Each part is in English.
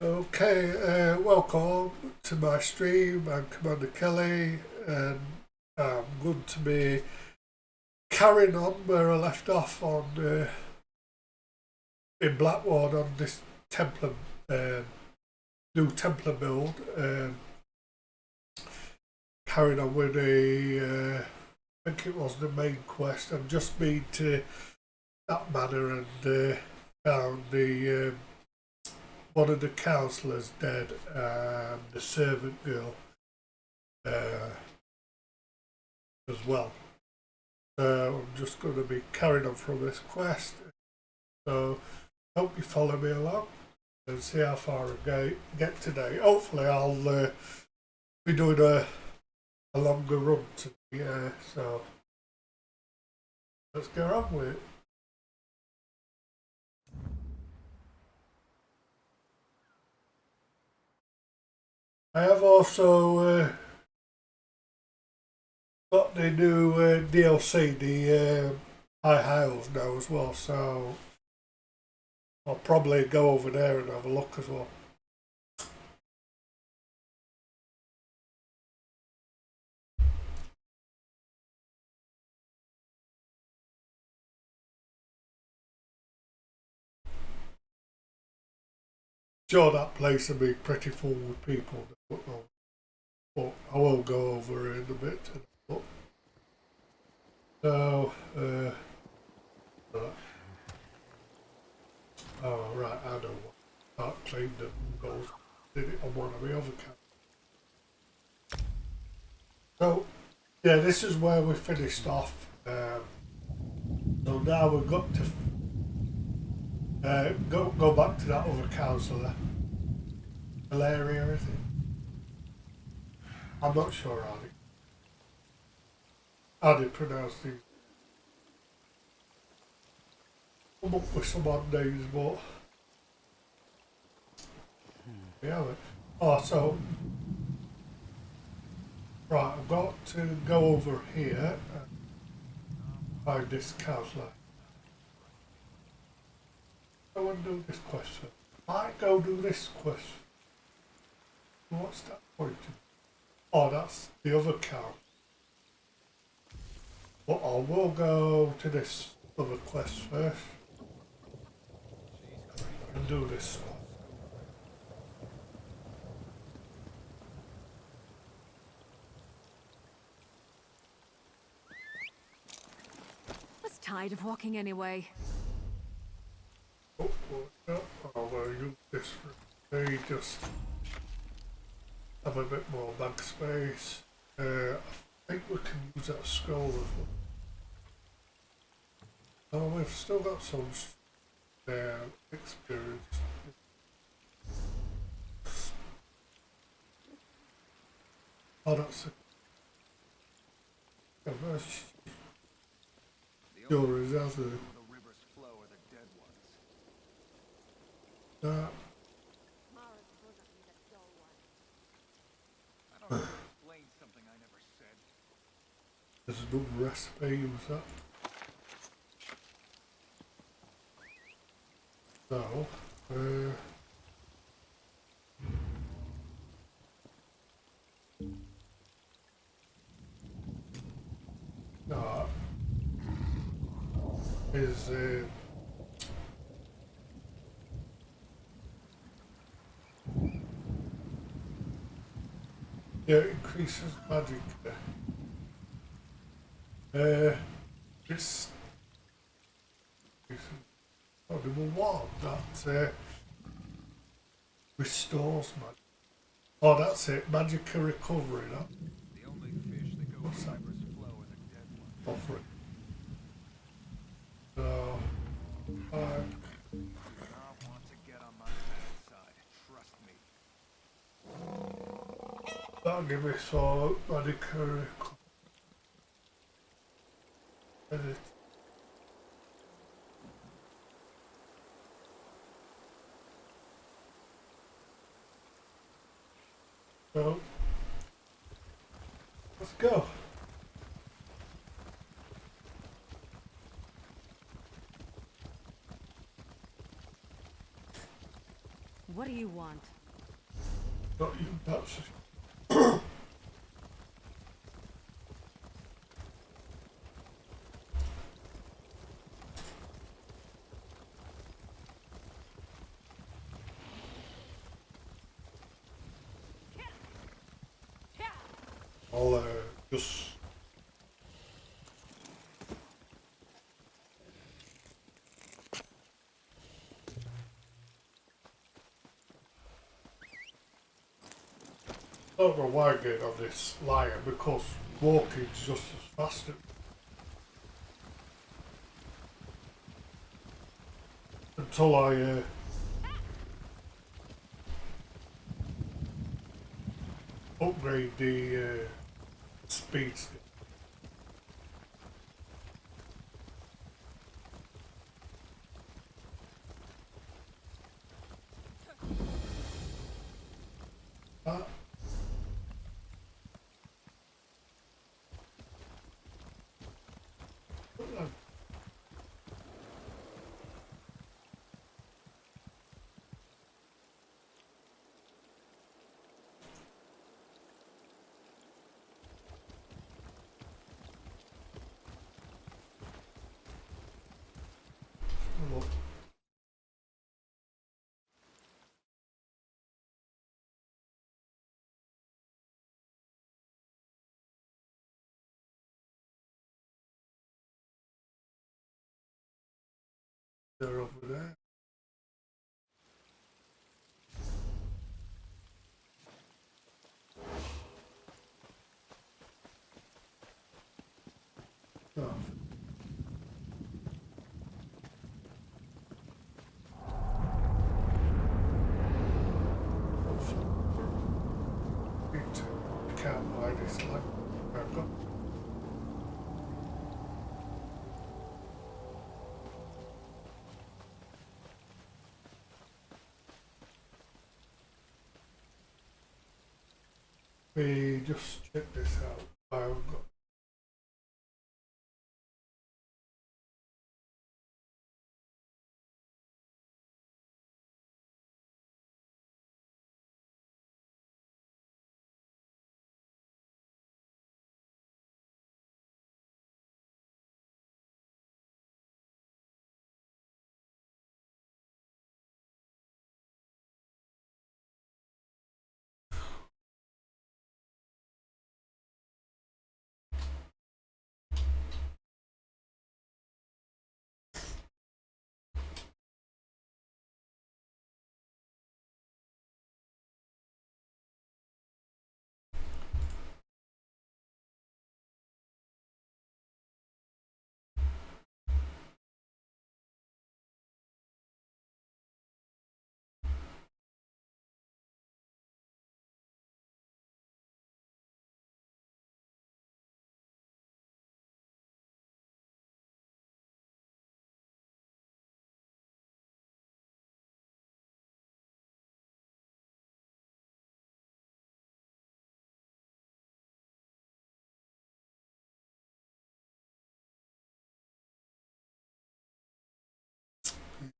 Okay, welcome to my stream. I'm Commander Kelly, and I'm going to be carrying on where I left off on in Blackwater on this Templar, new Templar build. Carrying on with I think it was the main quest. I've just been to that manor and found the one of the councillors dead and the servant girl as well. So I'm just going to be carrying on from this quest. So hope you follow me along and see how far I get today. Hopefully I'll be doing a longer run today. So let's get on with it. I have also got the new DLC, the High Isles now as well, so I'll probably go over there and have a look as well. Sure, that place will be pretty full with people, but I will go over it in a bit. So, oh right, I know what. Start cleaned the goals. Did it on one of the other camps. So, yeah, this is where we finished off. So now we've got to go back to that other councillor. Valeria, is it? I'm not sure how do you pronounce these. Come up with some odd names, but yeah. Oh, so right, I've got to go over here and find this councillor. I want to do this quest first. I go do this quest. What's that point? Oh, that's the other count. But I will go to this other quest first and do this one. I was tired of walking anyway. Oh, I'll use this for me, just have a bit more bank space. I think we can use that scroll as well. Oh, we've still got some experience. Oh, that's a sure is that a there's a new recipe, use that. So, that is yeah, it increases magic. It's number one that restores magic. Oh, that's it. Magic recovery. That. The only fish that go What's in the that? river's flow are the dead ones. Offering. So, You do not want to get on my bad side. Trust me. that'll give me some magic recovery. Edit. So, let's go. What do you want? Not you, that's I'll just I don't know why I get on this liar because walking's just as fast until I upgrade the speed stick. Uh, look, they're over there. Oh, I can't buy this like I've got. We just check this out. I've got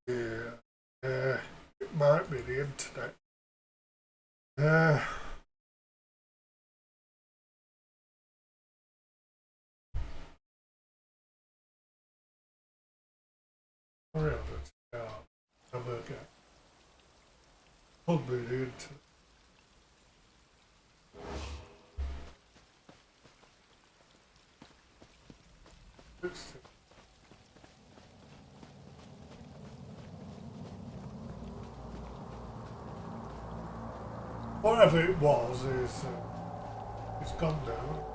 yeah. It might be the internet. Uh, Sorry about that. I'm okay. Probably the internet. Whatever it was is it's gone now.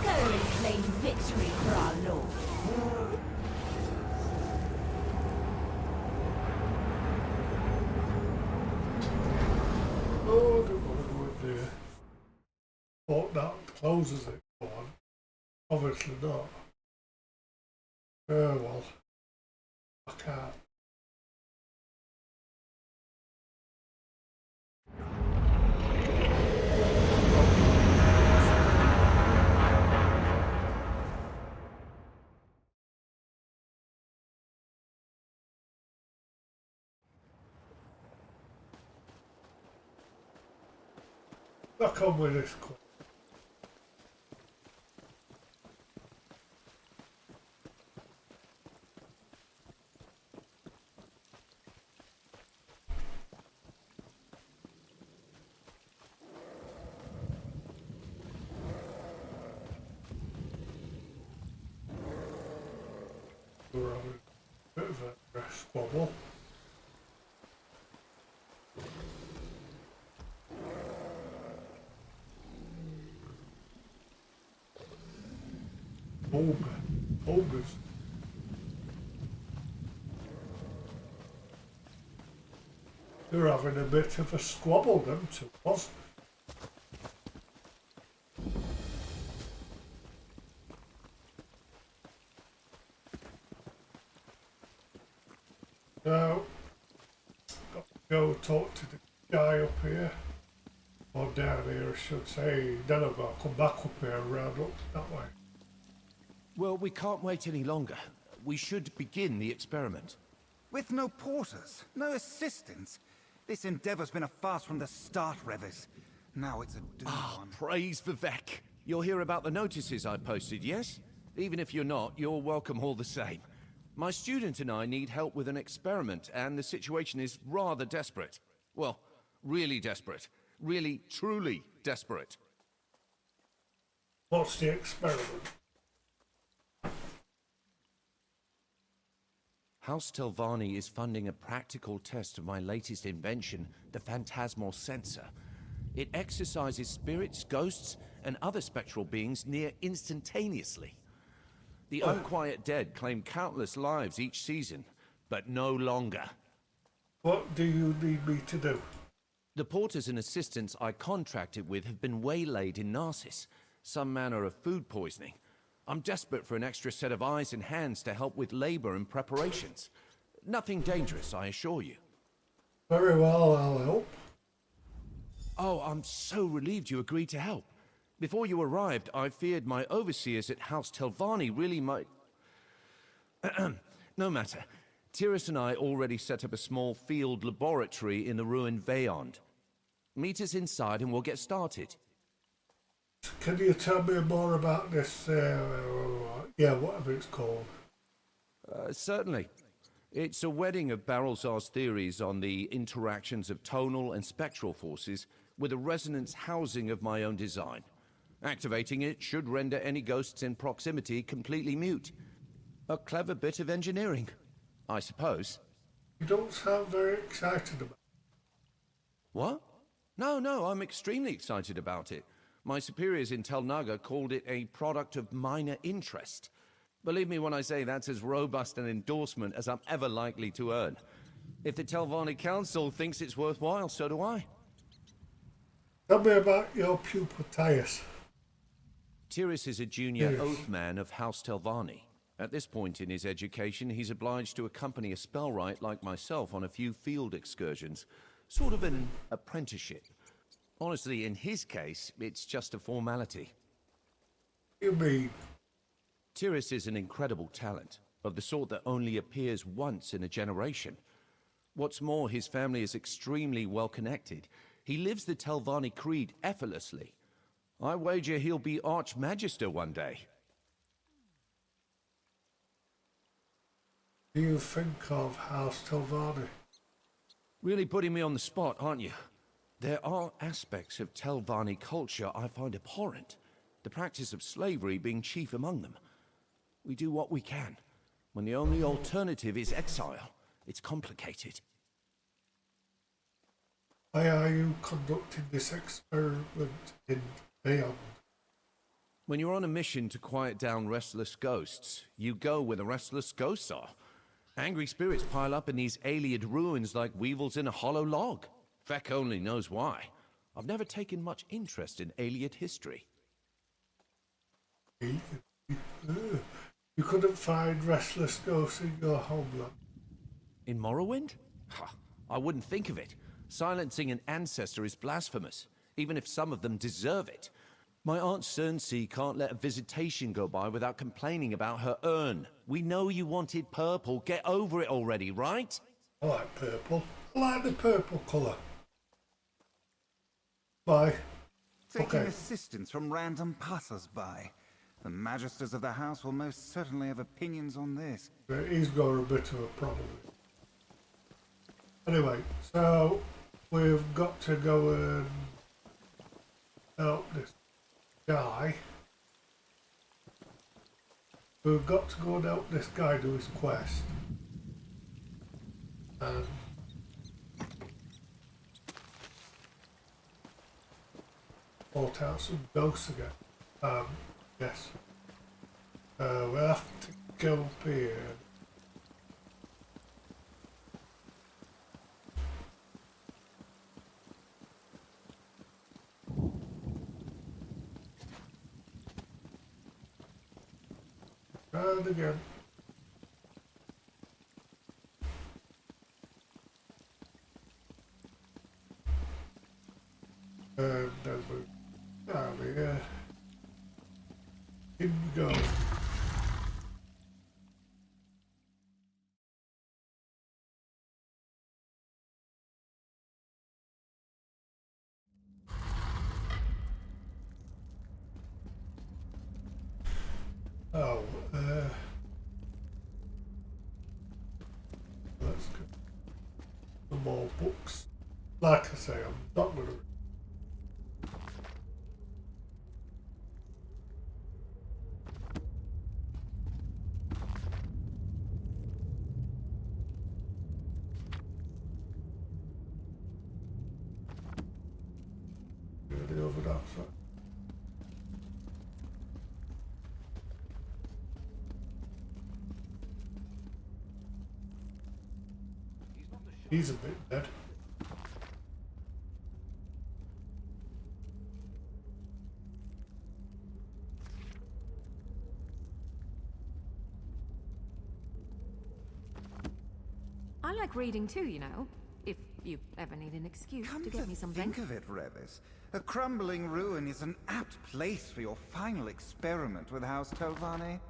Go and claim victory for our lord. Oh, I don't want to go in there. Thought that closes it. Go on. Obviously not. Well, I can't. Back on with this quest. We're having a bit of a squabble. Ogres. They're having a bit of a squabble, them two was. Now, got to go talk to the guy up here. Or down here, I should say. Then I've got to come back up here and round up that way. Well, we can't wait any longer. We should begin the experiment. With no porters, no assistants. This endeavor's been a farce from the start, Revers. Now it's a doomed one. Praise Vivek. You'll hear about the notices I posted, yes? Even if you're not, you're welcome all the same. My student and I need help with an experiment, and the situation is rather desperate. Well, really desperate. Really, truly desperate. What's the experiment? House Telvanni is funding a practical test of my latest invention, the phantasmal sensor. It exercises spirits, ghosts, and other spectral beings near instantaneously. The unquiet dead claim countless lives each season, but no longer. What do you need me to do? The porters and assistants I contracted with have been waylaid in Narcissus, some manner of food poisoning. I'm desperate for an extra set of eyes and hands to help with labor and preparations. Nothing dangerous, I assure you. Very well, I'll help. Oh, I'm so relieved you agreed to help. Before you arrived, I feared my overseers at House Telvanni really might... No matter. Tyrus and I already set up a small field laboratory in the ruined Veyond. Meet us inside and we'll get started. Can you tell me more about this, whatever it's called? Certainly. It's a wedding of Barrelzar's theories on the interactions of tonal and spectral forces with a resonance housing of my own design. Activating it should render any ghosts in proximity completely mute. A clever bit of engineering, I suppose. You don't sound very excited about it. What? No, I'm extremely excited about it. My superiors in Tel Naga called it a product of minor interest. Believe me when I say that's as robust an endorsement as I'm ever likely to earn. If the Telvanni Council thinks it's worthwhile, so do I. Tell me about your pupil, Tyus. Tyrus is a junior oathman of House Telvanni. At this point in his education, he's obliged to accompany a spellwright like myself on a few field excursions. Sort of an apprenticeship. Honestly, in his case, it's just a formality. You mean? Tyrus is an incredible talent, of the sort that only appears once in a generation. What's more, his family is extremely well connected. He lives the Telvanni creed effortlessly. I wager he'll be Archmagister one day. Do you think of House Telvanni? Really putting me on the spot, aren't you? There are aspects of Telvanni culture I find abhorrent, the practice of slavery being chief among them. We do what we can. When the only alternative is exile, it's complicated. Why are you conducting this experiment in Beyond? When you're on a mission to quiet down restless ghosts, you go where the restless ghosts are. Angry spirits pile up in these Ayleid ruins like weevils in a hollow log. Feck only knows why. I've never taken much interest in Ayleid history. You You couldn't find restless ghosts in your homeland. In Morrowind? Ha, I wouldn't think of it. Silencing an ancestor is blasphemous, even if some of them deserve it. My Aunt Cernsea can't let a visitation go by without complaining about her urn. We know you wanted purple. Get over it already, right? I like purple. I like the purple colour. Bye. Taking Okay. assistance from random passers-by. The magisters of the house will most certainly have opinions on this. He's got a bit of a problem. Anyway, so we've got to go and help this guy. We've got to go and help this guy do his quest. And sort out some ghosts again. Yes. We'll have to go up here. And again. And then we're down here. In we go. Oh, let's go. Some more books. Like I say, I'm not going to. Really over that side. He's a bit dead. I like reading too, you know. If you ever need an excuse Come to get me something. think of it, Revis, a crumbling ruin is an apt place for your final experiment with House Telvanni.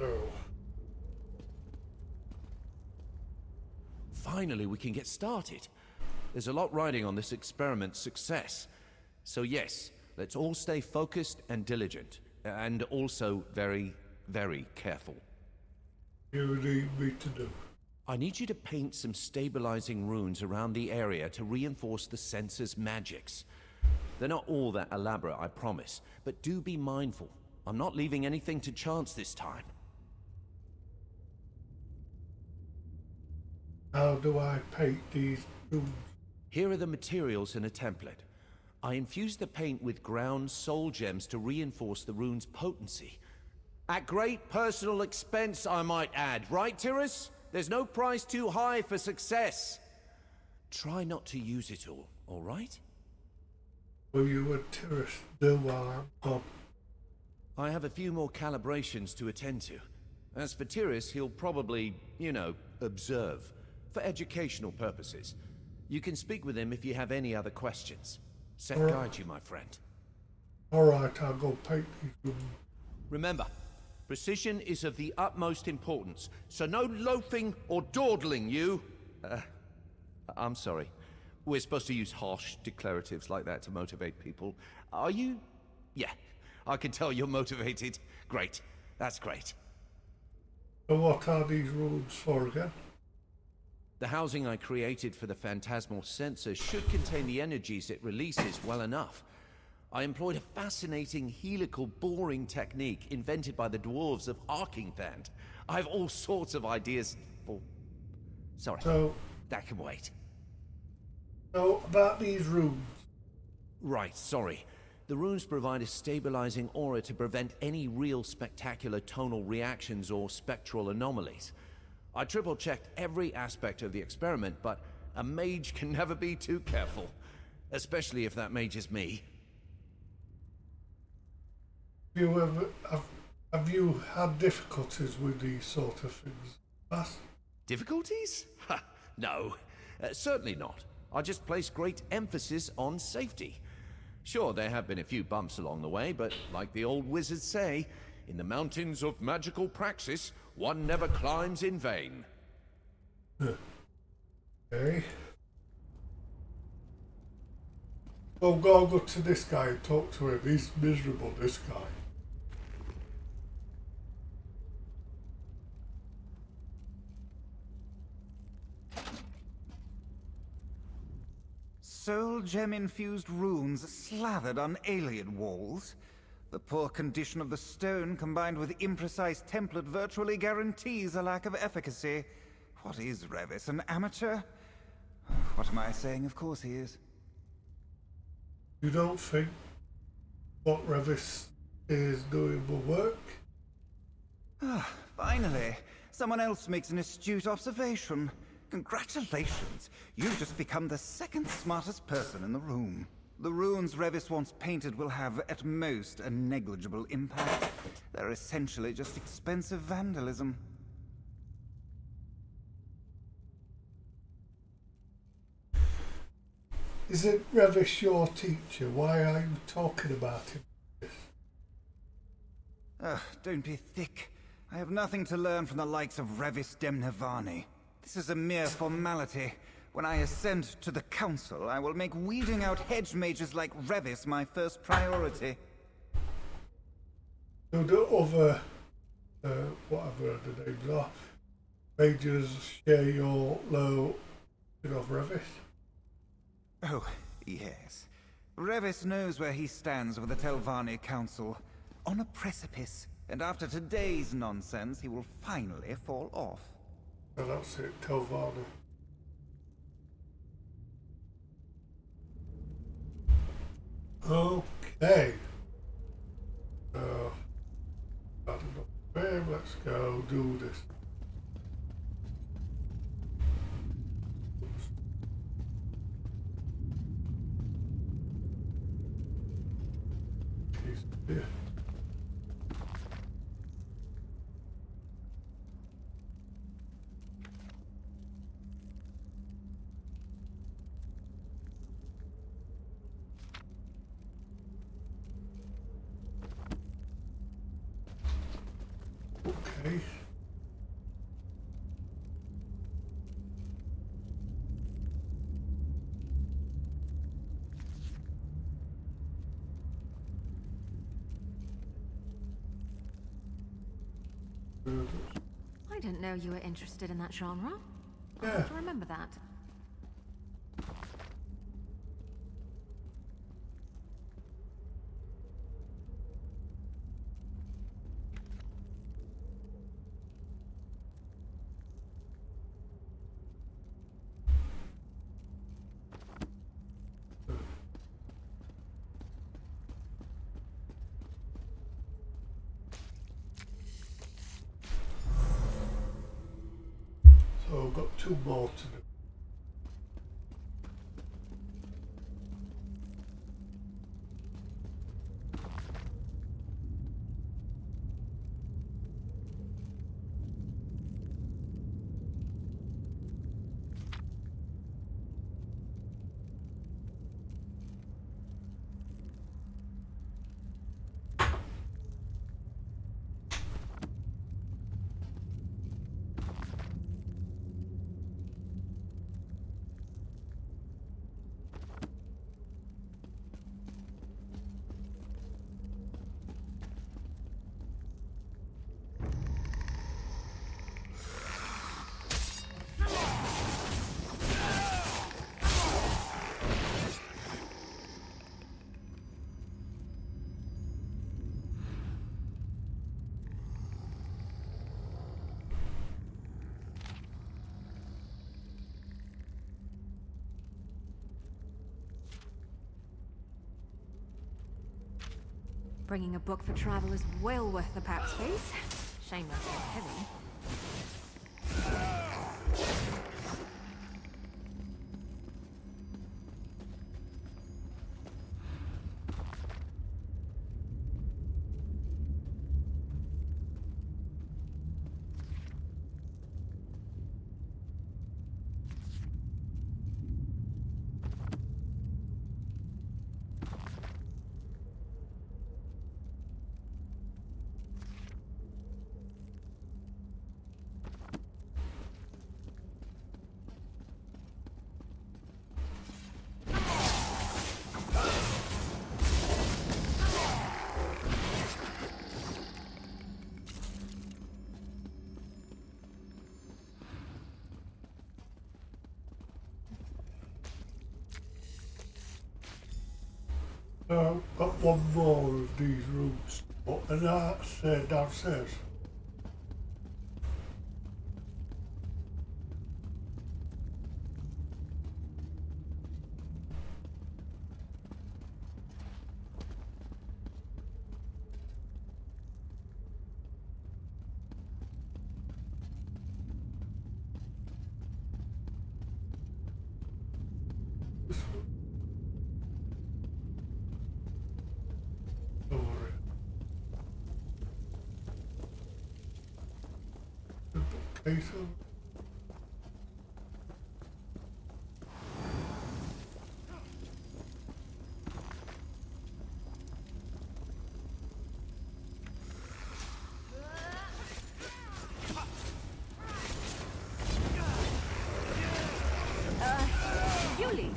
Oh. Finally, we can get started. There's a lot riding on this experiment's success. So yes, let's all stay focused and diligent. And also very, very careful. You need me to do. I need you to paint some stabilizing runes around the area to reinforce the sensor's magics. They're not all that elaborate, I promise, but do be mindful. I'm not leaving anything to chance this time. How do I paint these runes? Here are the materials in a template. I infuse the paint with ground soul gems to reinforce the rune's potency. At great personal expense, I might add. Right, Tyrus? There's no price too high for success. Try not to use it all right? Will you and Tyrus do while I'm gone? I have a few more calibrations to attend to. As for Tyrus, he'll probably, you know, observe. For educational purposes. You can speak with him if you have any other questions. Set guide you, my friend. Alright, I'll go paint these runes. Remember, precision is of the utmost importance, so no loafing or dawdling, you... I'm sorry. We're supposed to use harsh declaratives like that to motivate people. Are you? Yeah, I can tell you're motivated. Great. That's great. So what are these runes for again? The housing I created for the phantasmal sensor should contain the energies it releases well enough. I employed a fascinating helical boring technique invented by the dwarves of Arkingthand. I have all sorts of ideas for... Sorry, So, that can wait. so about these runes. Right, sorry. The runes provide a stabilizing aura to prevent any real spectacular tonal reactions or spectral anomalies. I triple-checked every aspect of the experiment, but a mage can never be too careful. Especially if that mage is me. Have you had difficulties with these sort of things? Past? Difficulties? Ha, no. Certainly not. I just place great emphasis on safety. Sure, there have been a few bumps along the way, but like the old wizards say, in the mountains of magical praxis, one never climbs in vain. Okay. Oh, go to this guy and talk to him. He's miserable, this guy. Soul gem-infused runes slathered on alien walls. The poor condition of the stone combined with imprecise template virtually guarantees a lack of efficacy. What is Revis, an amateur? What am I saying? Of course he is. You don't think what Revis is doing will work? Ah, finally, someone else makes an astute observation. Congratulations! You've just become the second smartest person in the room. The runes Revis wants painted will have, at most, a negligible impact. They're essentially just expensive vandalism. Isn't Revis your teacher? Why are you talking about him? Ugh, don't be thick. I have nothing to learn from the likes of Revis Demnevani. This is a mere formality. When I ascend to the council, I will make weeding out hedge mages like Revis my first priority. Do the other, whatever the names are, mages share your low, Revis? Oh, yes. Revis knows where he stands with the Telvanni Council. On a precipice, and after today's nonsense, he will finally fall off. So that's it, Telvanni. Okay. So, let's go do this. Yeah. Okay. I didn't know you were interested in that genre. I'll Yeah. have to remember that. So I've got two more to do. Bringing a book for travel is well worth the pack space. Shame that's so heavy. Got one more of these rooms, and that's downstairs. Don't worry. The bookcase over. You lead.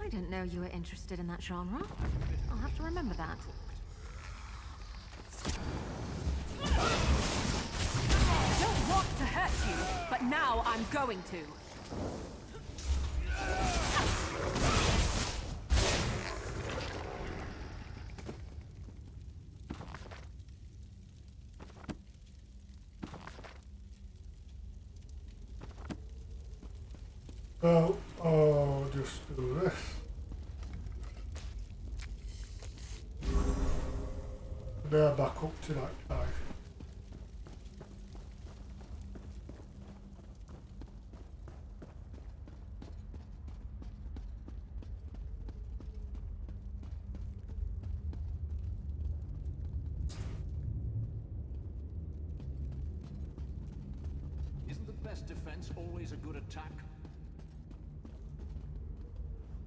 I didn't know you were interested in that genre. I'll have to remember that. I don't want to hurt you, but now I'm going to. Well, I'll just do this. Now back up to that guy. Isn't the best defense always a good attack?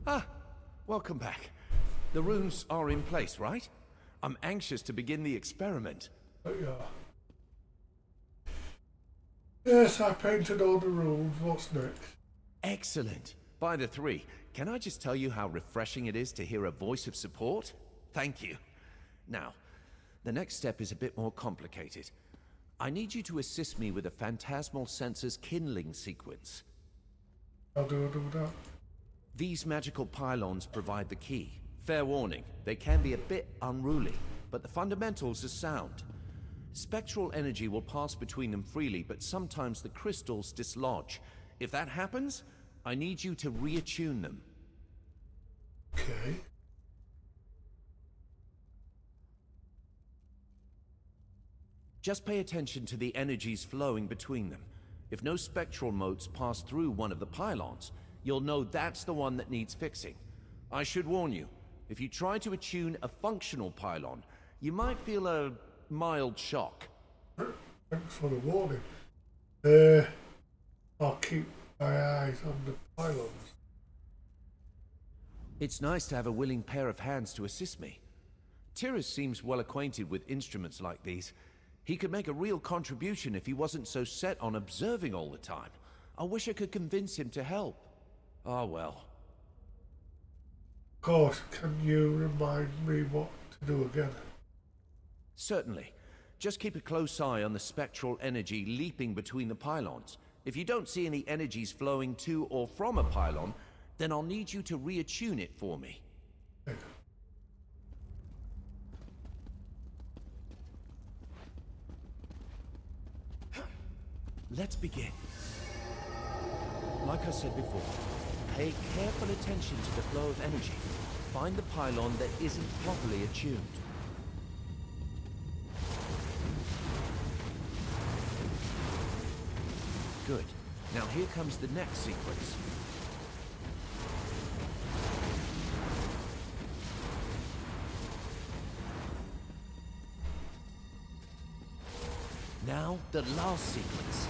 Ah, welcome back. The rooms are in place, right? I'm anxious to begin the experiment. Yeah. Yes, I painted all the rooms. What's next? Excellent. By the three, can I just tell you how refreshing it is to hear a voice of support? Thank you. Now, the next step is a bit more complicated. I need you to assist me with a phantasmal sensor's kindling sequence. I'll do that. These magical pylons provide the key. Fair warning, they can be a bit unruly, but the fundamentals are sound. Spectral energy will pass between them freely, but sometimes the crystals dislodge. If that happens, I need you to reattune them. Okay. Just pay attention to the energies flowing between them. If no spectral motes pass through one of the pylons, you'll know that's the one that needs fixing. I should warn you, if you try to attune a functional pylon, you might feel a mild shock. Thanks for the warning. I'll keep my eyes on the pylons. It's nice to have a willing pair of hands to assist me. Tyrus seems well acquainted with instruments like these. He could make a real contribution if he wasn't so set on observing all the time. I wish I could convince him to help. Ah, well. Of course, can you remind me what to do again? Certainly. Just keep a close eye on the spectral energy leaping between the pylons. If you don't see any energies flowing to or from a pylon, then I'll need you to reattune it for me. Let's begin. Like I said before, pay careful attention to the flow of energy. Find the pylon that isn't properly attuned. Good. Now here comes the next sequence. Now, the last sequence.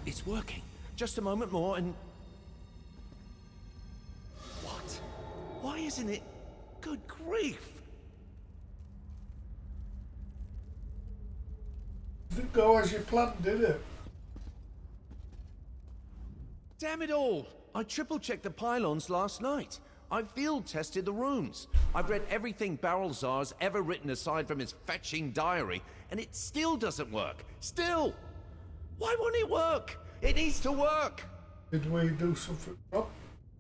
It's working. Just a moment more and... What? Why isn't it... Good grief! Didn't go as you planned, did it? Damn it all! I triple-checked the pylons last night. I field-tested the rooms. I've read everything Barrelzar's ever written aside from his fetching diary, and it still doesn't work. Still! Why won't it work? It needs to work! Did we do something wrong?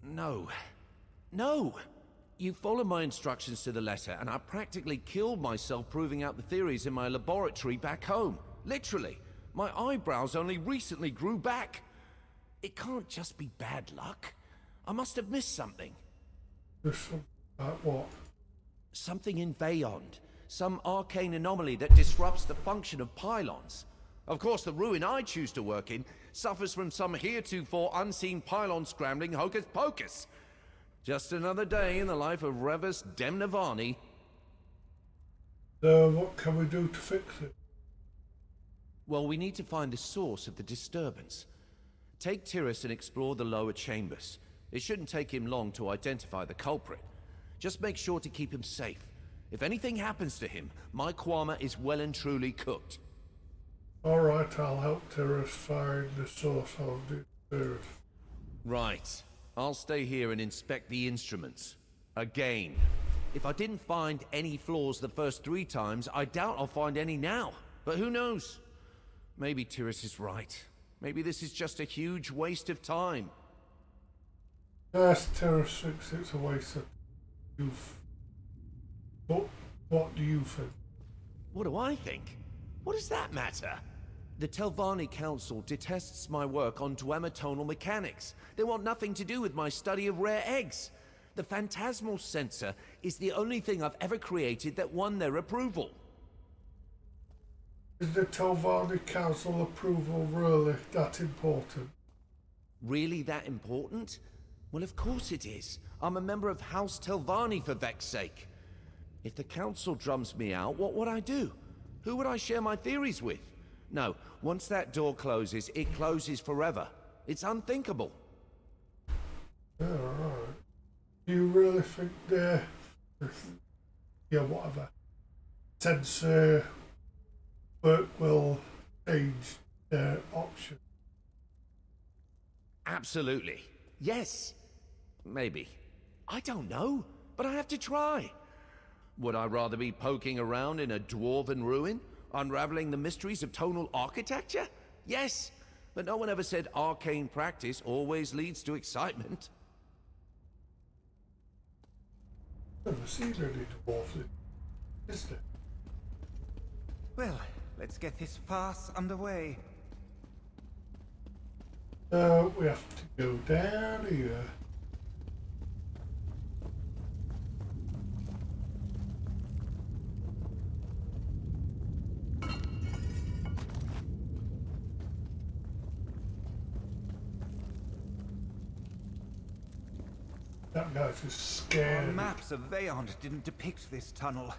No. No! You followed my instructions to the letter, and I practically killed myself proving out the theories in my laboratory back home. Literally. My eyebrows only recently grew back. It can't just be bad luck. I must have missed something. What? Something in Beyond. Some arcane anomaly that disrupts the function of pylons. Of course, the ruin I choose to work in suffers from some heretofore unseen pylon scrambling hocus pocus. Just another day in the life of Revis Demnavani. What can we do to fix it? Well, we need to find the source of the disturbance. Take Tyrus and explore the lower chambers. It shouldn't take him long to identify the culprit. Just make sure to keep him safe. If anything happens to him, my Kwama is well and truly cooked. Alright, I'll help Tyrus find the source of the disturbance. Right. I'll stay here and inspect the instruments. Again. If I didn't find any flaws the first 3 times, I doubt I'll find any now. But who knows? Maybe Tyrus is right. Maybe this is just a huge waste of time. Yes, Tyrus thinks it's a waste of youth. But what do you think? What do I think? What does that matter? The Telvanni Council detests my work on duemitonal mechanics. They want nothing to do with my study of rare eggs. The phantasmal sensor is the only thing I've ever created that won their approval. Is the Telvanni Council approval really that important? Really that important? Well, of course it is. I'm a member of House Telvanni, for Vex's sake. If the Council drums me out, what would I do? Who would I share my theories with? No, once that door closes, it closes forever. It's unthinkable. Yeah, right. Do you really think they're... yeah, whatever. Sensor work will change their option? Absolutely. Yes. Maybe. I don't know, but I have to try. Would I rather be poking around in a dwarven ruin, unraveling the mysteries of tonal architecture? Yes, but no one ever said arcane practice always leads to excitement. Never seen any dwarves, is there? Well, let's get this farce underway. We have to go down here. That guy's just Our scared. maps of Veyond didn't depict this tunnel.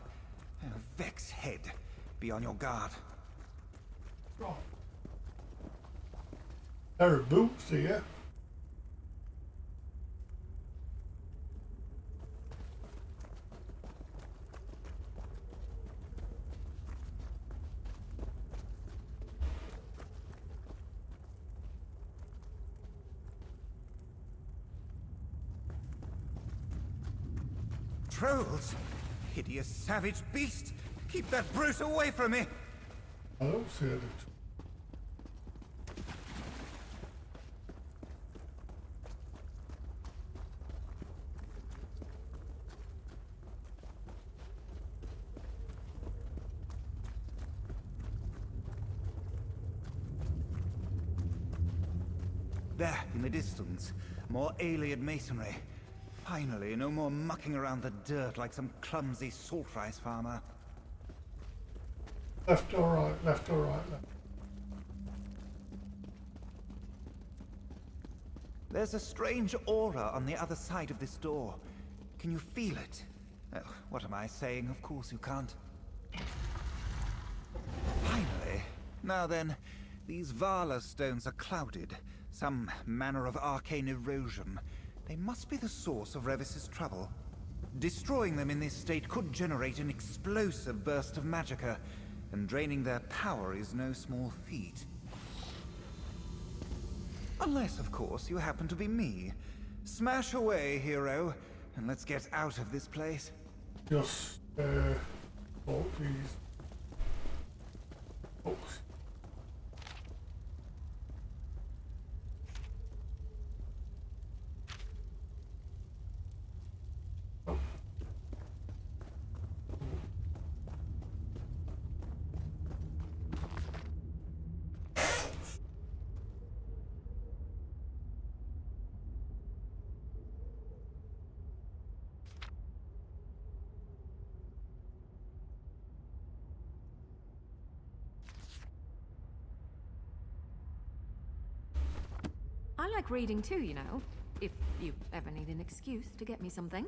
Oh, Vex head. Be on your guard. Right. There are boots here. Trolls! Hideous savage beast! Keep that brute away from me! I don't see it. There, in the distance, more alien masonry. Finally, no more mucking around the dirt like some clumsy salt rice farmer. Left or right, left or right, left. There's a strange aura on the other side of this door. Can you feel it? Oh, what am I saying? Of course you can't. Finally. Now then, these Vala stones are clouded. Some manner of arcane erosion. They must be the source of Revis's trouble. Destroying them in this state could generate an explosive burst of magicka, and draining their power is no small feat. Unless, of course, you happen to be me. Smash away, hero, and let's get out of this place. Just bought these books. I like reading too, you know. If you ever need an excuse to get me something.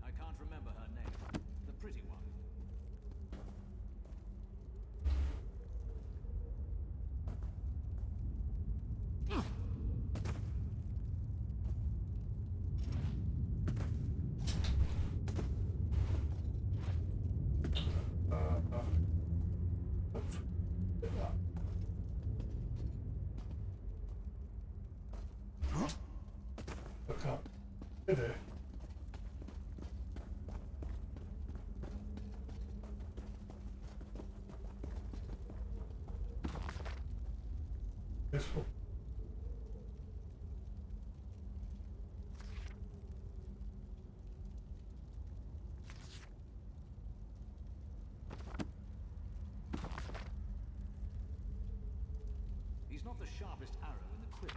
I can't remember her name. The pretty one. I can't. Did it? This one. He's not the sharpest arrow in the quiver.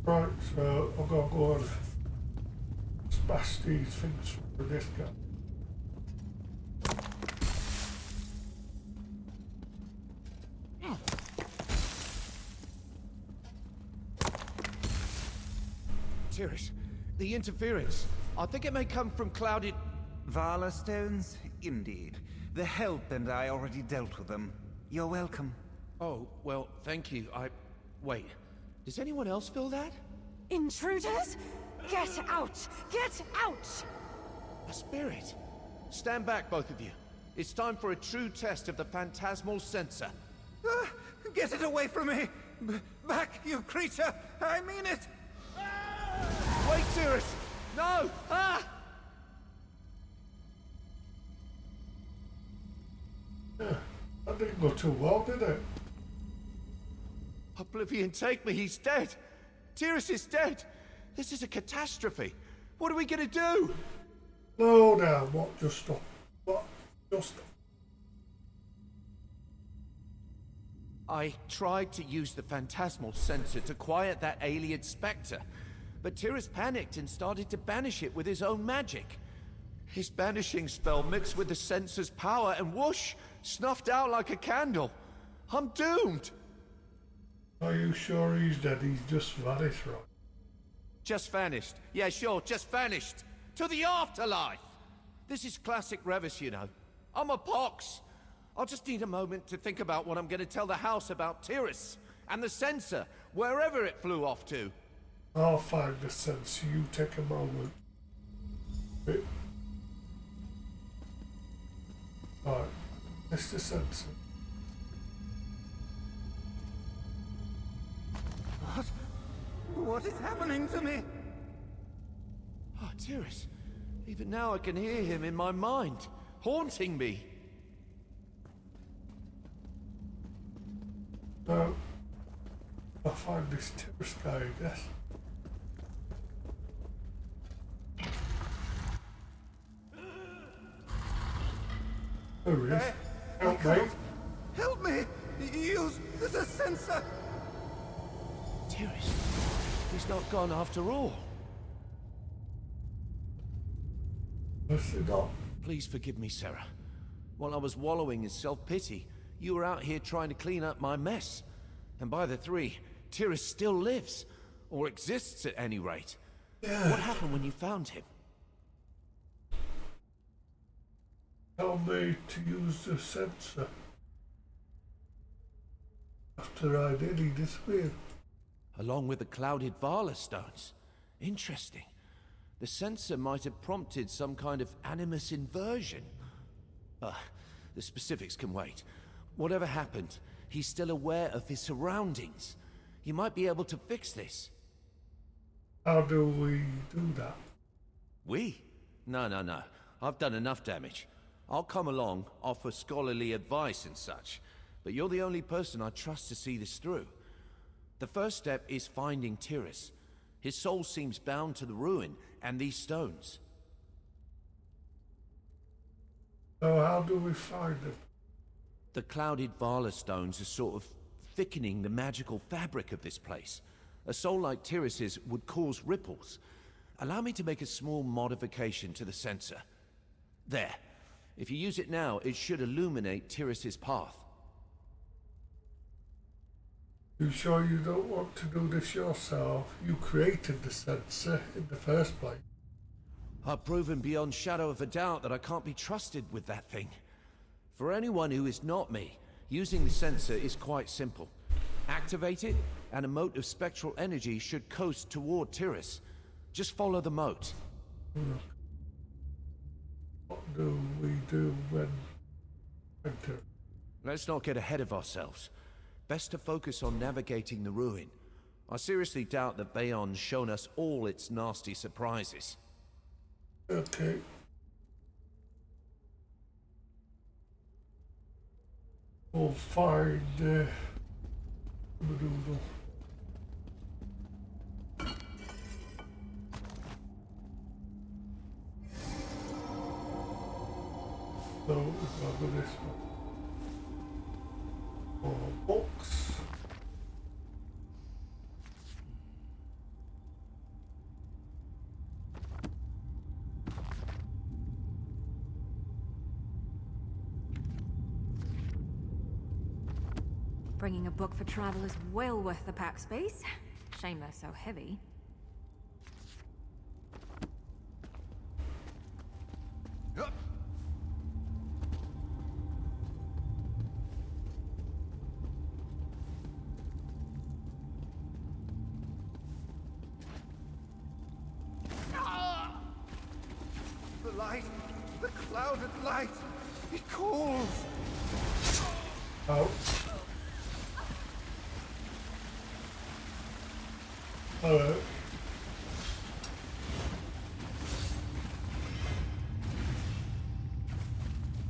Right, so I've got to go and smash these things for this guy. Tyrus, the interference. I think it may come from clouded... Vala stones? Indeed. The help and I already dealt with them. You're welcome. Oh, well, thank you. Wait, does anyone else feel that? Intruders? Get out! Get out! A spirit. Stand back, both of you. It's time for a true test of the phantasmal sensor. Ah, get it away from me! Back, you creature! I mean it! Wait, Tyrus! No! Ah! go too well, did it? Oblivion, take me, he's dead! Tyrus is dead! This is a catastrophe! What are we gonna do? No, now, what? Just stop. What? Just stop. I tried to use the phantasmal sensor to quiet that alien spectre, but Tyrus panicked and started to banish it with his own magic. His banishing spell mixed with the sensor's power and whoosh, snuffed out like a candle. I'm doomed! Are you sure he's dead? He's just vanished, right? Just vanished. Yeah, sure, just vanished. To the afterlife! This is classic Revis, you know. I'm a pox. I'll just need a moment to think about what I'm going to tell the house about Tyrus and the sensor, wherever it flew off to. I'll find the sensor. You take a moment. Wait. Alright, it's the sensor. What is happening to me? Oh, Tyrus. Even now I can hear him in my mind, haunting me. No. I'll find this Tyrus guy, I guess. There he is. Help me. Help me! Use the sensor! Tyrus, he's not gone after all. What's it not? Please forgive me, Sarah. While I was wallowing in self-pity, you were out here trying to clean up my mess. And by the three, Tyrus still lives. Or exists at any rate. Yeah. What happened when you found him? Tell me to use the sensor. After I did, he disappeared. Along with the clouded Vala stones. Interesting. The sensor might have prompted some kind of animus inversion. The specifics can wait. Whatever happened, he's still aware of his surroundings. You might be able to fix this. How do we do that? We? No. I've done enough damage. I'll come along, offer scholarly advice and such. But you're the only person I trust to see this through. The first step is finding Tyrus. His soul seems bound to the ruin and these stones. So how do we find him? The clouded Vala stones are sort of thickening the magical fabric of this place. A soul like Tyrus's would cause ripples. Allow me to make a small modification to the sensor. There. If you use it now, it should illuminate Tyrus's path. You sure you don't want to do this yourself? You created the sensor in the first place. I've proven beyond shadow of a doubt that I can't be trusted with that thing. For anyone who is not me, using the sensor is quite simple. Activate it, and a mote of spectral energy should coast toward Tyrus. Just follow the mote. What do we do when enter? Let's not get ahead of ourselves. Best to focus on navigating the ruin. I seriously doubt that Bayon's shown us all its nasty surprises. Okay. We'll find Doodle. So we'll go this one. Books. Bringing a book for travel is well worth the pack space. Shame they're so heavy. The light, the clouded light, it calls. Oh. Hello.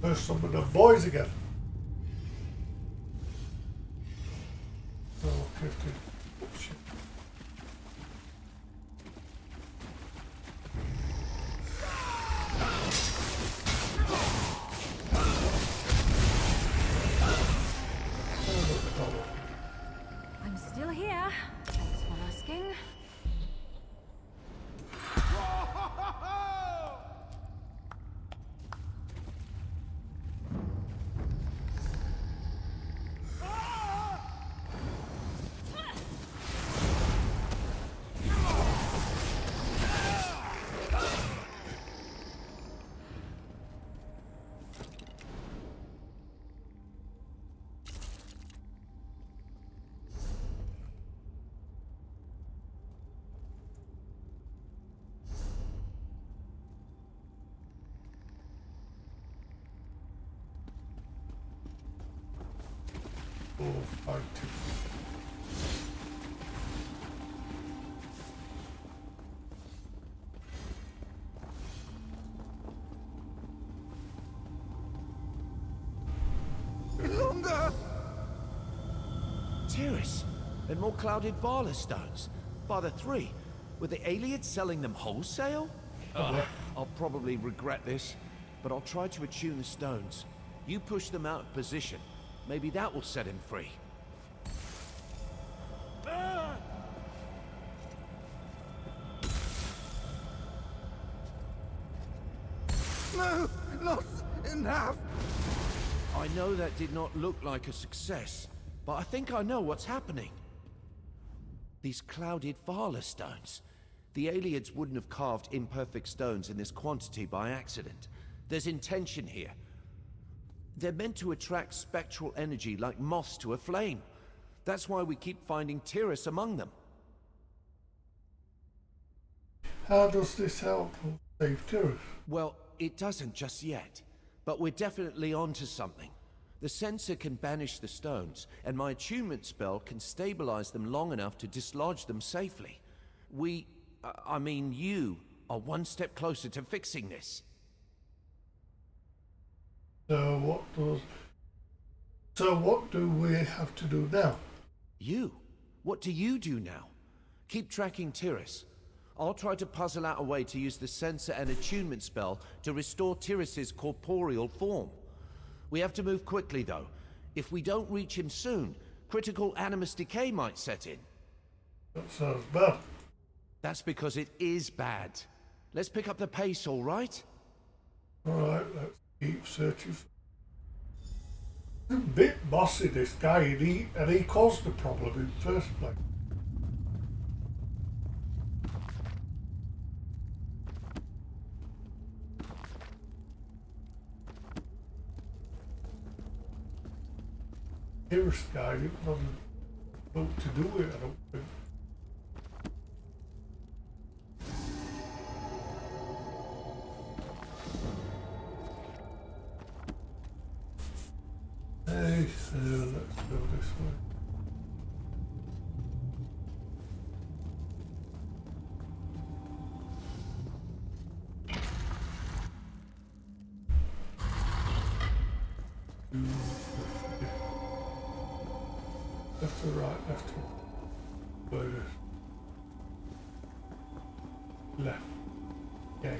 There's some of the boys again. 4, 5, 2. Longer! Tyrus, and more clouded Vala stones. By the 3. Were the aliens selling them wholesale? I'll probably regret this, but I'll try to attune the stones. You push them out of position. Maybe that will set him free. No, not enough. I know that did not look like a success, but I think I know what's happening. These clouded Vala stones. The aliens wouldn't have carved imperfect stones in this quantity by accident. There's intention here. They're meant to attract spectral energy like moths to a flame. That's why we keep finding Tyrus among them. How does this help save Tyrus? Well, it doesn't just yet, but we're definitely onto something. The sensor can banish the stones, and my attunement spell can stabilize them long enough to dislodge them safely. You are one step closer to fixing this. So what do we have to do now? You? What do you do now? Keep tracking Tyrus. I'll try to puzzle out a way to use the sensor and attunement spell to restore Tyrus's corporeal form. We have to move quickly, though. If we don't reach him soon, critical animus decay might set in. That sounds bad. That's because it is bad. Let's pick up the pace, all right? Alright, let's keep searching. He's a bit bossy, this guy, and he caused the problem in the first place. This guy didn't have what to do with it, I don't think. Hey, let's go this way. Left to right, left to right. Left. Okay.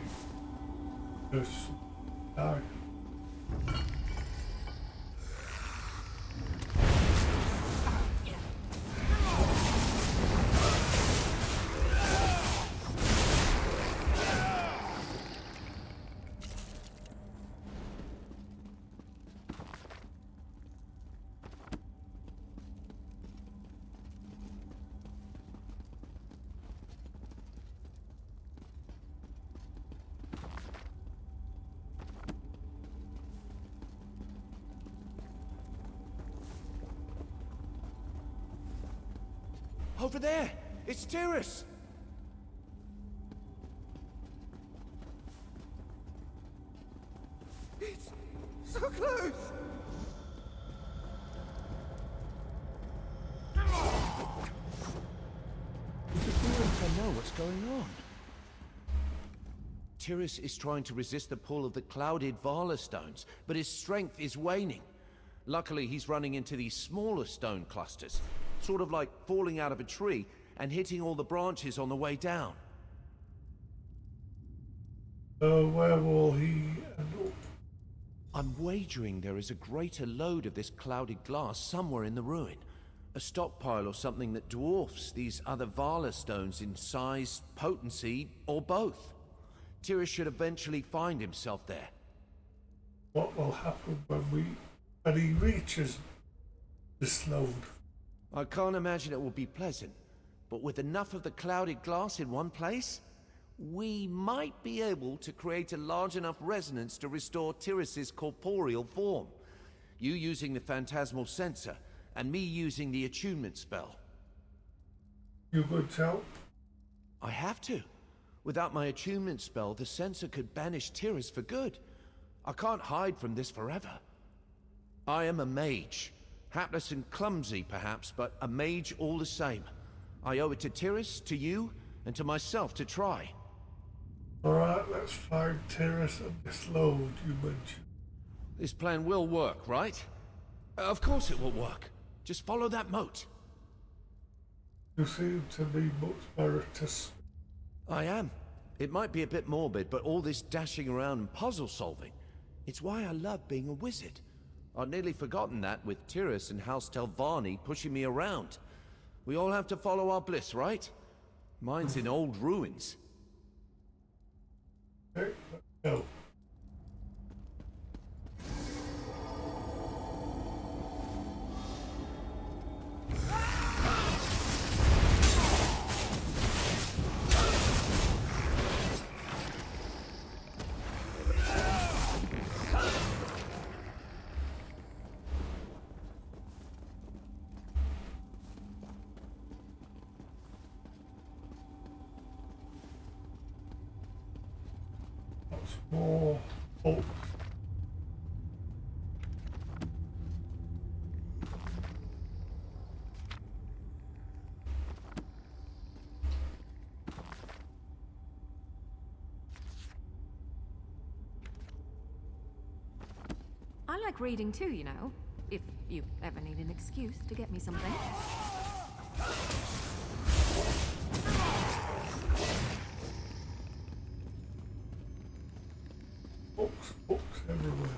There's die. Over there! It's Tyrus! It's so close. I know what's going on. Tyrus is trying to resist the pull of the clouded Vala stones, but his strength is waning. Luckily, he's running into these smaller stone clusters, sort of like falling out of a tree and hitting all the branches on the way down. Where will he end up? I'm wagering there is a greater load of this clouded glass somewhere in the ruin. A stockpile or something that dwarfs these other Vala stones in size, potency, or both. Tyrus should eventually find himself there. What will happen when he reaches this node? I can't imagine it will be pleasant, but with enough of the clouded glass in one place, we might be able to create a large enough resonance to restore Tyrus's corporeal form. You using the phantasmal sensor, and me using the attunement spell. You good help? I have to. Without my attunement spell, the sensor could banish Tyrus for good. I can't hide from this forever. I am a mage. Hapless and clumsy, perhaps, but a mage all the same. I owe it to Tyrus, to you, and to myself to try. Alright, let's find Tyrus and this load you mentioned. This plan will work, right? Of course it will work. Just follow that moat. You seem to be much better to I am. It might be a bit morbid, but all this dashing around and puzzle solving, it's why I love being a wizard. I'd nearly forgotten that with Tyrus and House Telvanni pushing me around. We all have to follow our bliss, right? Mine's in old ruins. Okay, let's go. Lots more bolts. I like reading too, you know. If you ever need an excuse to get me something. Books everywhere.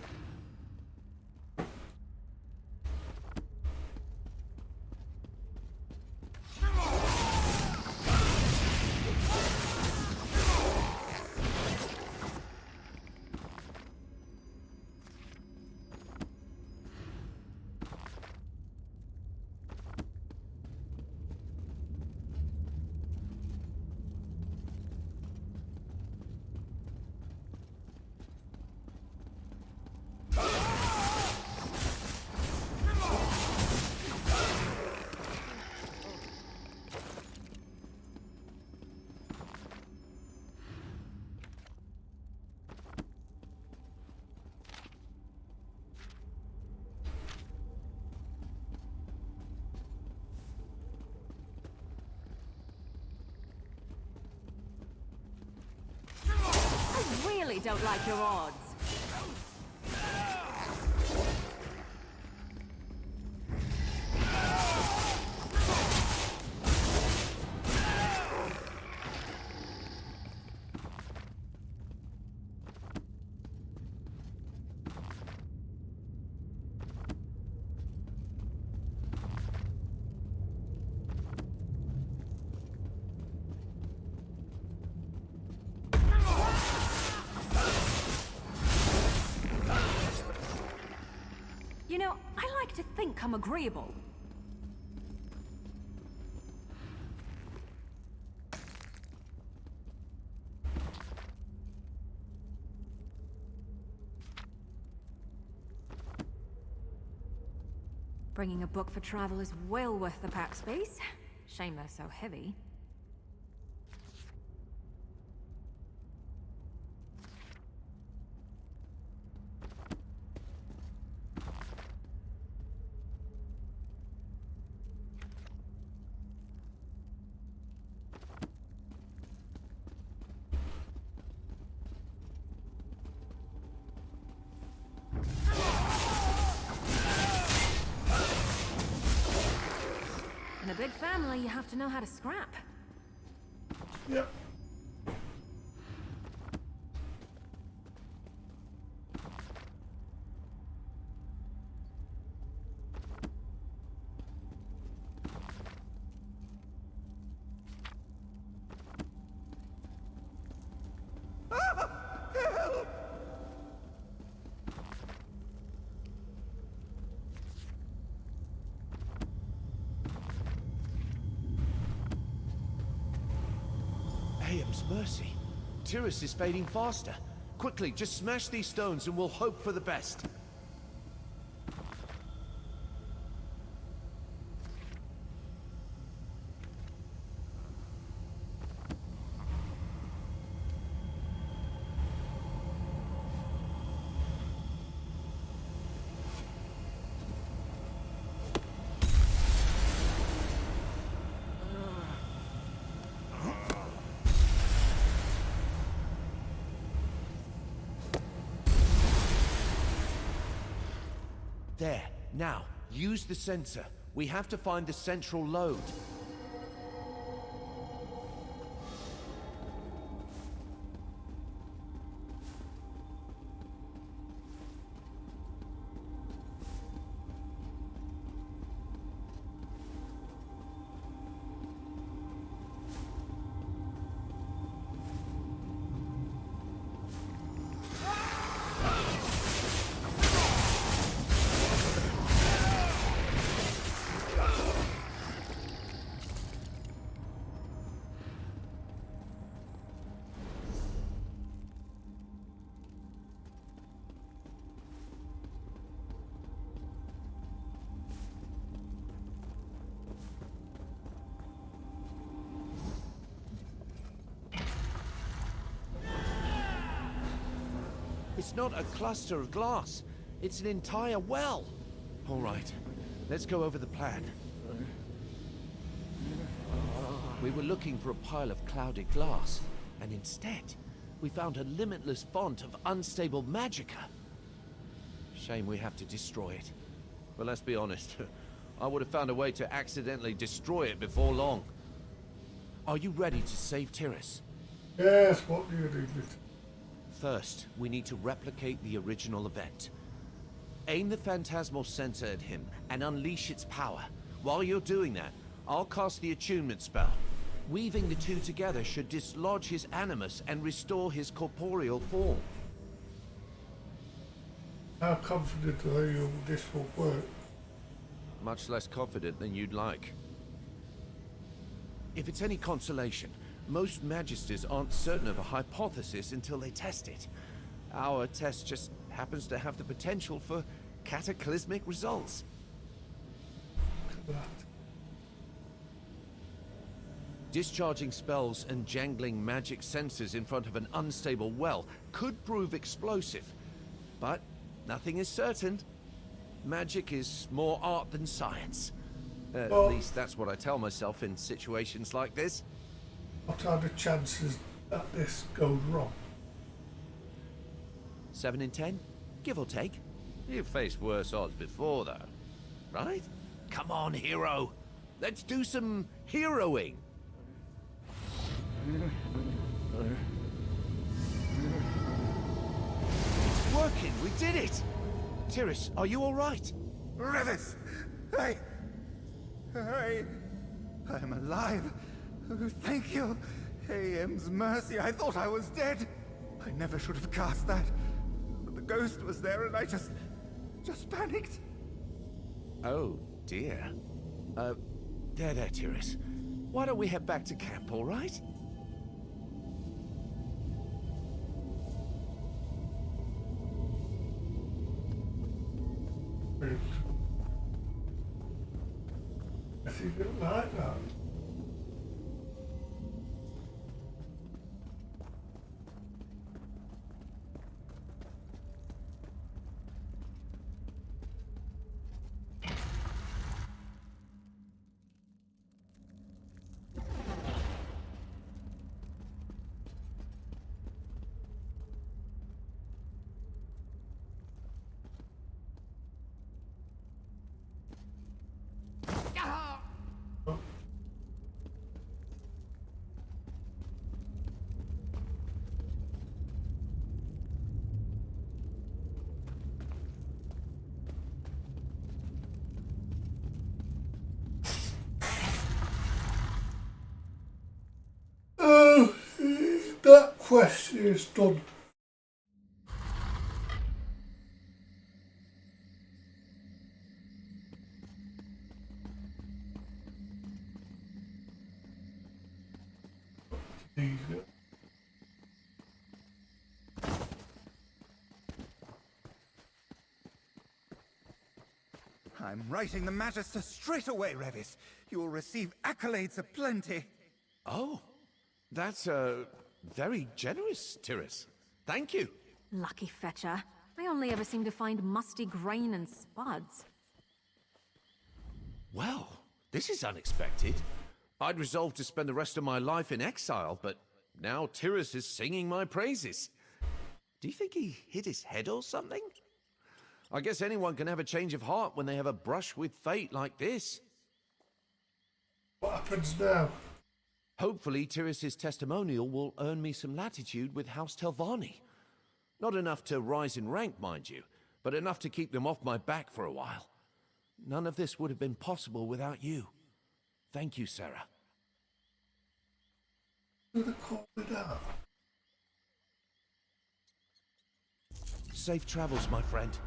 I really don't like your odds. You know, I like to think I'm agreeable. Bringing a book for travel is well worth the pack space. Shame they're so heavy. In a big family, you have to know how to scrap. Yep. Hayam's mercy. Tyrus is fading faster. Quickly, just smash these stones and we'll hope for the best. There. Now, use the sensor. We have to find the central load. It's not a cluster of glass. It's an entire well. All right, let's go over the plan. We were looking for a pile of clouded glass, and instead, we found a limitless font of unstable magicka. Shame we have to destroy it. But let's be honest, I would have found a way to accidentally destroy it before long. Are you ready to save Tyrus? Yes, what do you need me to? First, we need to replicate the original event. Aim the phantasmal sensor at him and unleash its power. While you're doing that, I'll cast the attunement spell. Weaving the two together should dislodge his animus and restore his corporeal form. How confident are you this will work? Much less confident than you'd like. If it's any consolation, most magisters aren't certain of a hypothesis until they test it. Our test just happens to have the potential for cataclysmic results. That. Discharging spells and jangling magic sensors in front of an unstable well could prove explosive. But nothing is certain. Magic is more art than science. At least that's what I tell myself in situations like this. What are the chances that this goes wrong? 7 in 10, give or take. You've faced worse odds before, though, right? Come on, hero. Let's do some heroing. It's working. We did it. Tyrus, are you all right? Revis! I am alive. Oh, thank you. AM's mercy, I thought I was dead. I never should have cast that. But the ghost was there and I just panicked. Oh, dear. There, Tyrus. Why don't we head back to camp, all right? If you didn't like that. Oh, that quest is done. These I'm writing the Magister straight away, Revis. You will receive accolades aplenty. Oh, that's, very generous, Tyrus. Thank you. Lucky fetcher. I only ever seem to find musty grain and spuds. Well, this is unexpected. I'd resolved to spend the rest of my life in exile, but now Tyrus is singing my praises. Do you think he hit his head or something? I guess anyone can have a change of heart when they have a brush with fate like this. what happens now? Hopefully, Tyrus's testimonial will earn me some latitude with House Telvanni. Not enough to rise in rank, mind you, but enough to keep them off my back for a while. None of this would have been possible without you. Thank you, Sarah. Who they call it out? Safe travels, my friend.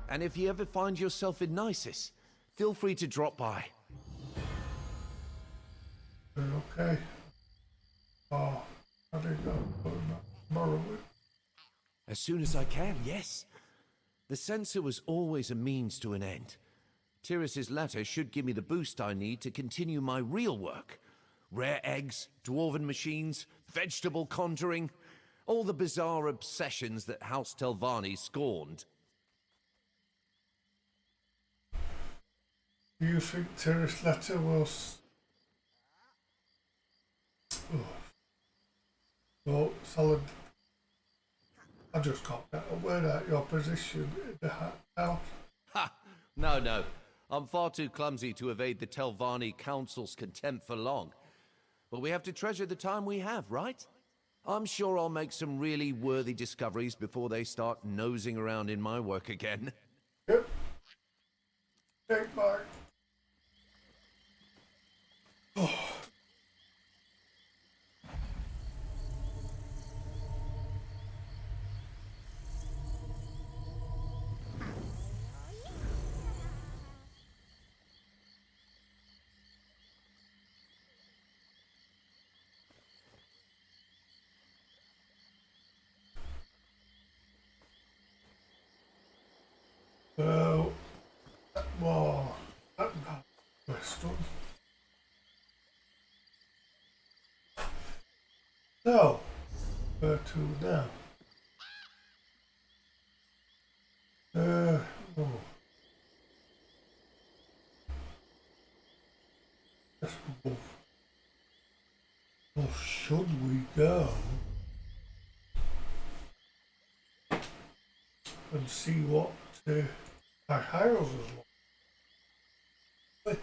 And if you ever find yourself in Nisus, feel free to drop by. Okay. Oh, I didn't know Morrowind. As soon as I can, yes. The censor was always a means to an end. Tyrus's letter should give me the boost I need to continue my real work. Rare eggs, dwarven machines, vegetable conjuring, all the bizarre obsessions that House Telvanni scorned. Do you think Tyrus' letter was... Oh, solid. I just can't get a word out your position in the house. Ha! No. I'm far too clumsy to evade the Telvanni Council's contempt for long. But we have to treasure the time we have, right? I'm sure I'll make some really worthy discoveries before they start nosing around in my work again. Yep. Take back. So, well, Western. So, where to now? Oh. Let's move. Or should we go and see what our heroes are like?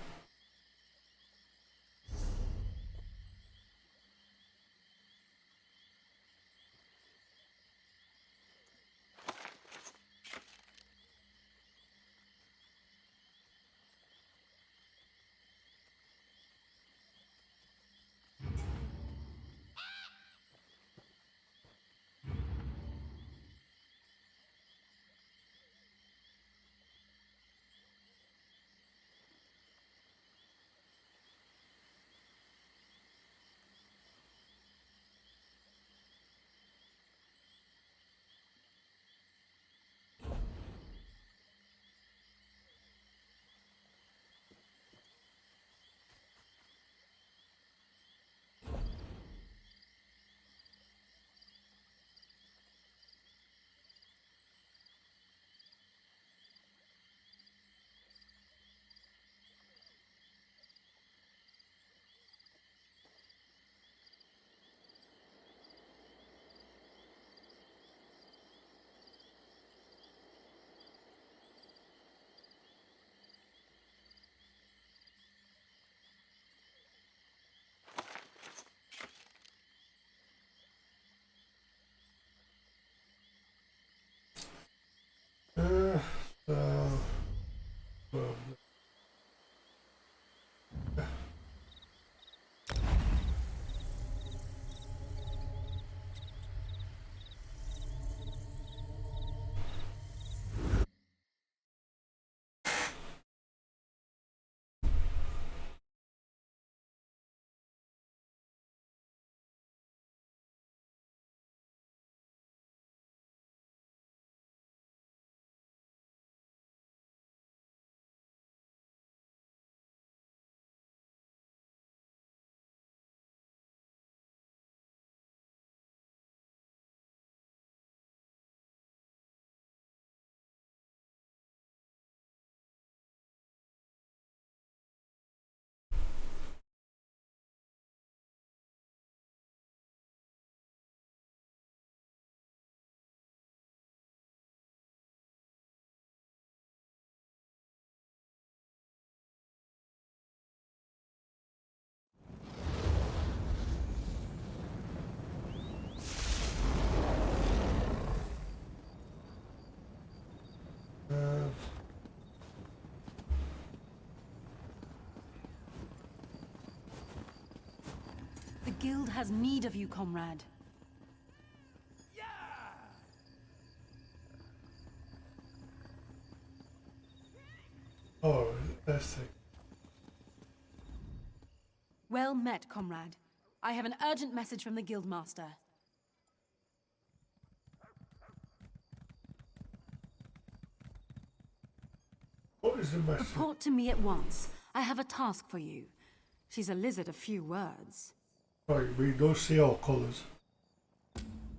guild has need of you, comrade. Oh, let's see. Well met, comrade. I have an urgent message from the guildmaster. What is the message? Report to me at once. I have a task for you. She's a lizard of few words. Right, we don't see all colours.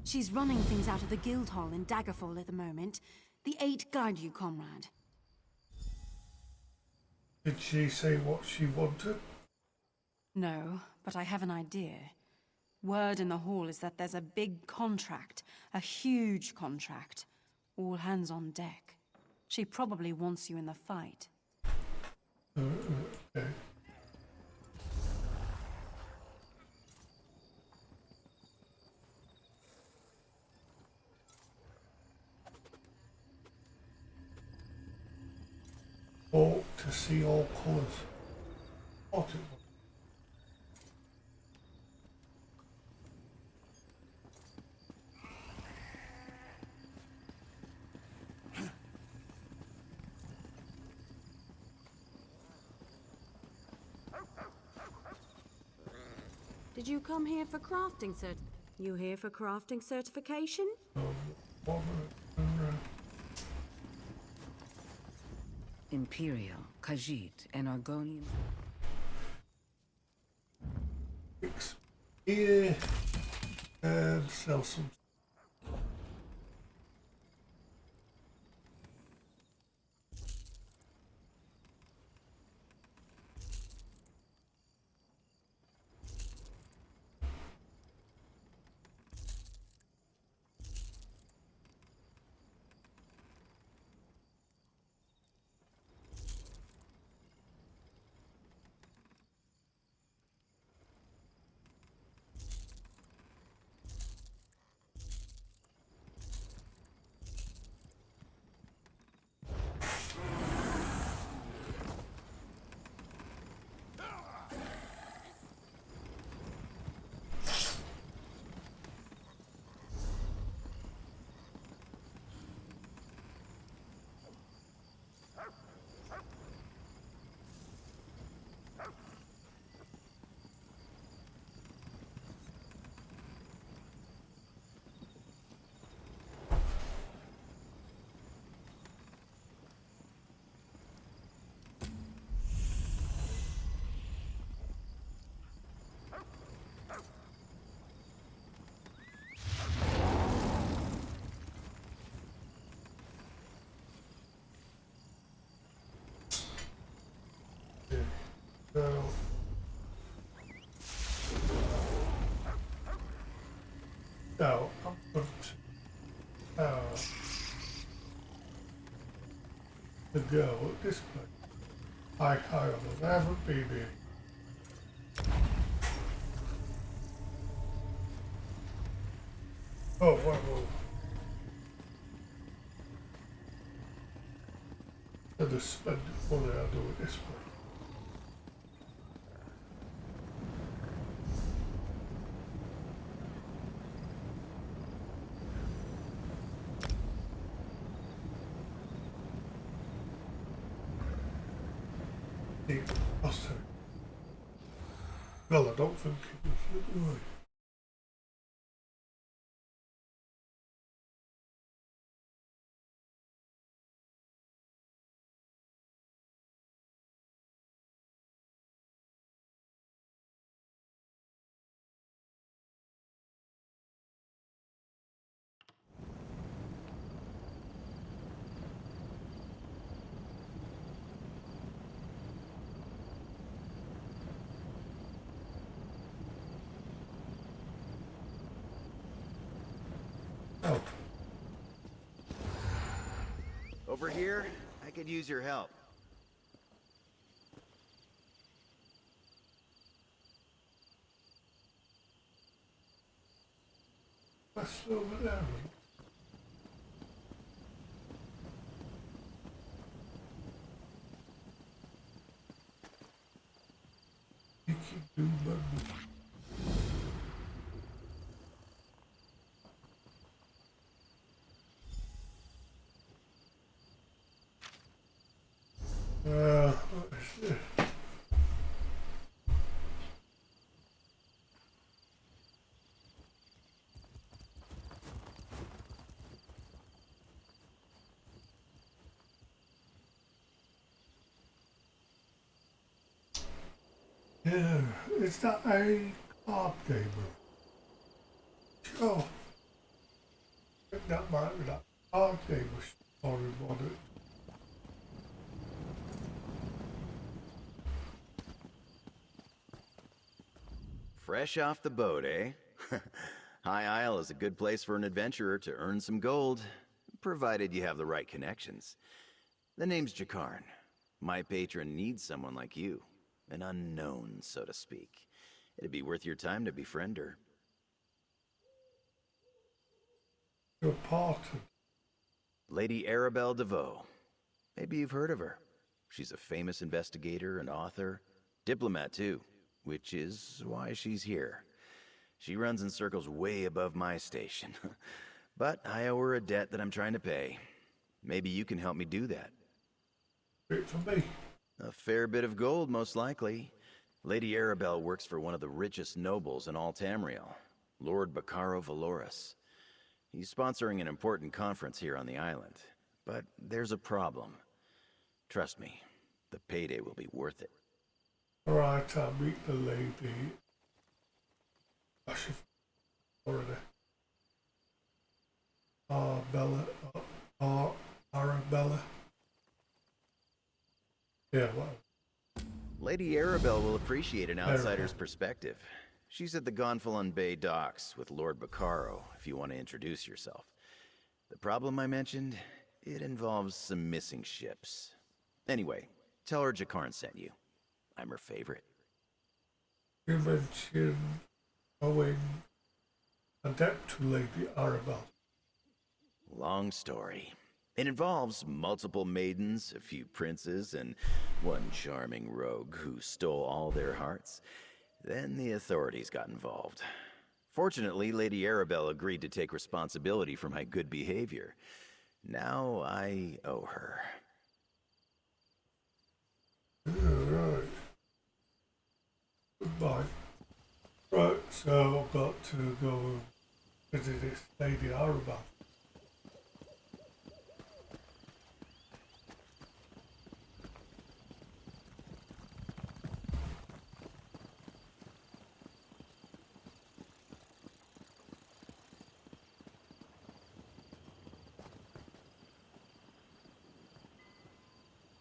She's running things out of the guild hall in Daggerfall at the moment. The Eight guide you, comrade. Did she say what she wanted? No, but I have an idea. Word in the hall is that there's a big contract. A huge contract. All hands on deck. She probably wants you in the fight. Okay. Oh, to see all colours. What it was. Did you come here for crafting You here for crafting certification? Imperial, Khajiit, and Argonian. Here and sell some. So, now I'm going to go at this place. I haven't been here. Oh, whoa. I just spend money I do at this place. Well, I don't think it was anyway. Oh, Over here, I could use your help. that's over there. You keep doing that. Yeah, is that a card game? Sure. I think that might be that card game with story on it. Fresh off the boat, eh? High Isle is a good place for an adventurer to earn some gold, provided you have the right connections. The name's Jakarn. My patron needs someone like you. An unknown, so to speak. It'd be worth your time to befriend her. You're parted. Lady Arabelle DeVoe. Maybe you've heard of her. She's a famous investigator and author. Diplomat, too, which is why she's here. She runs in circles way above my station. But I owe her a debt that I'm trying to pay. Maybe you can help me do that. Great for me. A fair bit of gold, most likely. Lady Arabelle works for one of the richest nobles in all Tamriel, Lord Bacaro Valoris. He's sponsoring an important conference here on the island. But there's a problem. Trust me, the payday will be worth it. Alright, I'll meet the lady. I should already. Arabella. Yeah, well. Lady Arabelle will appreciate an outsider's perspective. She's at the Gonfalon Bay docks with Lord Bacaro, if you want to introduce yourself. The problem I mentioned, it involves some missing ships. Anyway, tell her Jakarn sent you. I'm her favorite. You mentioned going adept to Lady Arabelle. Long story. It involves multiple maidens, a few princes, and one charming rogue who stole all their hearts. Then the authorities got involved. Fortunately, Lady Arabelle agreed to take responsibility for my good behavior. Now I owe her. Right. Goodbye. Right, so I've got to go visit this Lady Arabelle.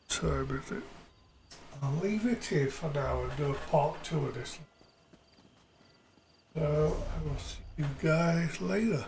So with it, I'll leave it here for now and do a part 2 of this. So I will see you guys later.